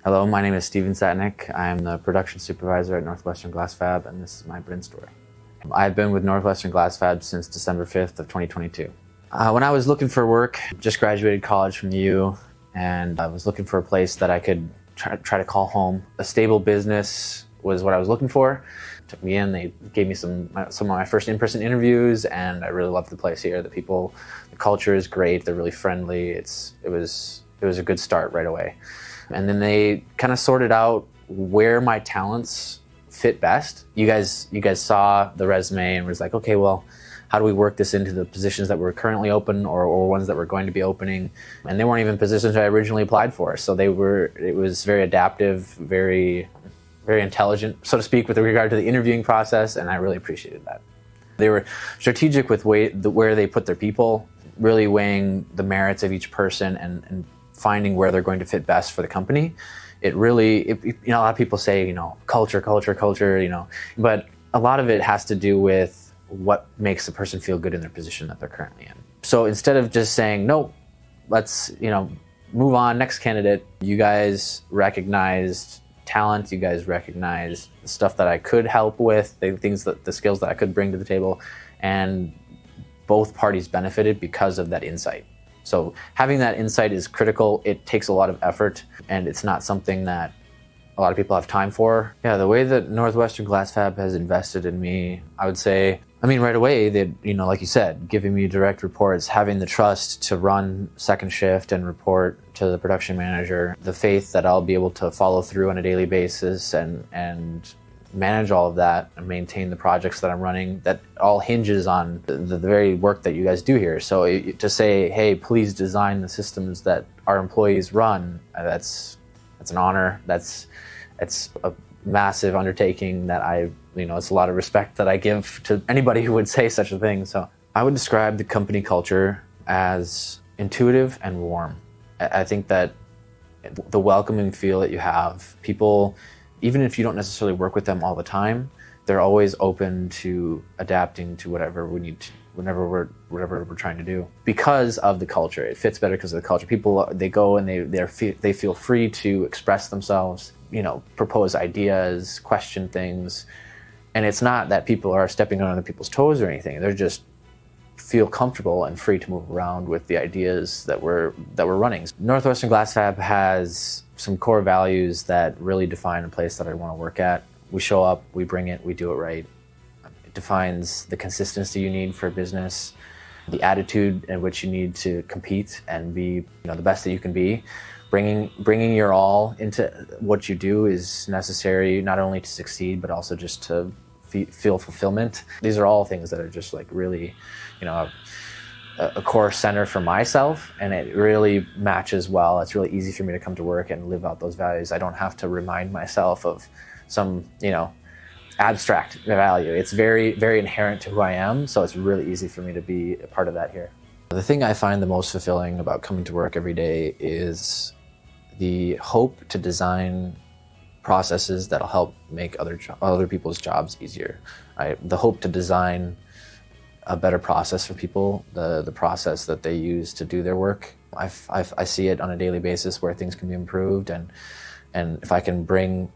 Hello, my name is Steven Satnik. I'm the production supervisor at Northwestern Glass Fab, and this is my Brin story. I've been with Northwestern Glass Fab since December 5th of 2022. When I was looking for work, just graduated college from U, and I was looking for a place that I could try to call home. A stable business was what I was looking for. Took me in, they gave me some of my first in-person interviews, and I really loved the place here. The culture is great, they're really friendly. It was a good start right away. And then they kind of sorted out where my talents fit best. You guys saw the resume and was like, okay, well, how do we work this into the positions that were currently open or ones that were going to be opening? And they weren't even positions I originally applied for. So it was very adaptive, very intelligent, so to speak, with regard to the interviewing process, and I really appreciated that. They were strategic with where they put their people, really weighing the merits of each person and finding where they're going to fit best for the company. A lot of people say, culture, but a lot of it has to do with what makes the person feel good in their position that they're currently in. So instead of just saying, no, let's, move on, next candidate, you guys recognized talent, you guys recognized the stuff that I could help with, the skills that I could bring to the table, and both parties benefited because of that insight. So having that insight is critical. It takes a lot of effort, and it's not something that a lot of people have time for. Yeah, the way that Northwestern Glass Fab has invested in me, I would say, right away, like you said, giving me direct reports, having the trust to run second shift and report to the production manager, the faith that I'll be able to follow through on a daily basis and manage all of that and maintain the projects that I'm running, that all hinges on the very work that you guys do here. So to say, hey, please design the systems that our employees run, that's an honor. It's a massive undertaking that it's a lot of respect that I give to anybody who would say such a thing. So I would describe the company culture as intuitive and warm. I think that the welcoming feel that you have, people, even if you don't necessarily work with them all the time, they're always open to adapting to whatever we need to, whatever we're trying to do. Because of the culture, it fits better because of the culture. People, they go and they feel free to express themselves, propose ideas, question things. And it's not that people are stepping on other people's toes or anything. They're just feel comfortable and free to move around with the ideas that we're running. Northwestern Glass Fab has some core values that really define a place that I want to work at. We show up, we bring it, we do it right. It defines the consistency you need for business, the attitude in which you need to compete and be the best that you can be. Bringing your all into what you do is necessary, not only to succeed, but also just to feel fulfillment. These are all things that are just like really, a core center for myself, and it really matches well. It's really easy for me to come to work and live out those values. I don't have to remind myself of some, abstract value. It's very, very inherent to who I am, so it's really easy for me to be a part of that here. The thing I find the most fulfilling about coming to work every day is the hope to design processes that'll help make other people's jobs easier. The hope to design a better process for people, the process that they use to do their work. I see it on a daily basis where things can be improved, and if I can bring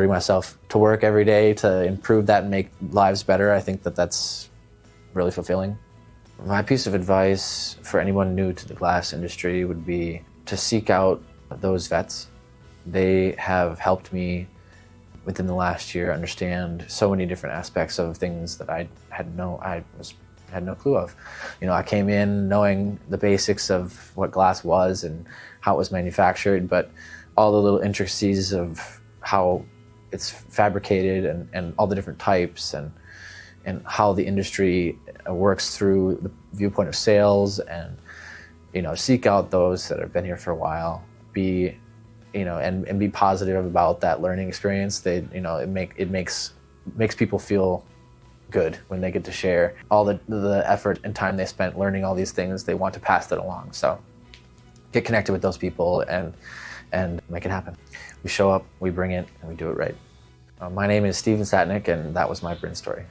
myself to work every day to improve that and make lives better, I think that's really fulfilling. My piece of advice for anyone new to the glass industry would be to seek out those vets. They have helped me within the last year understand so many different aspects of things that I had no clue of. I came in knowing the basics of what glass was and how it was manufactured, but all the little intricacies of how it's fabricated and all the different types and how the industry works through the viewpoint of sales, and seek out those that have been here for a while, and be positive about that learning experience. It makes people feel good when they get to share all the effort and time they spent learning all these things. They want to pass that along. So get connected with those people and make it happen. We show up, we bring it, and we do it right. My name is Steven Satnik, and that was my Brin story.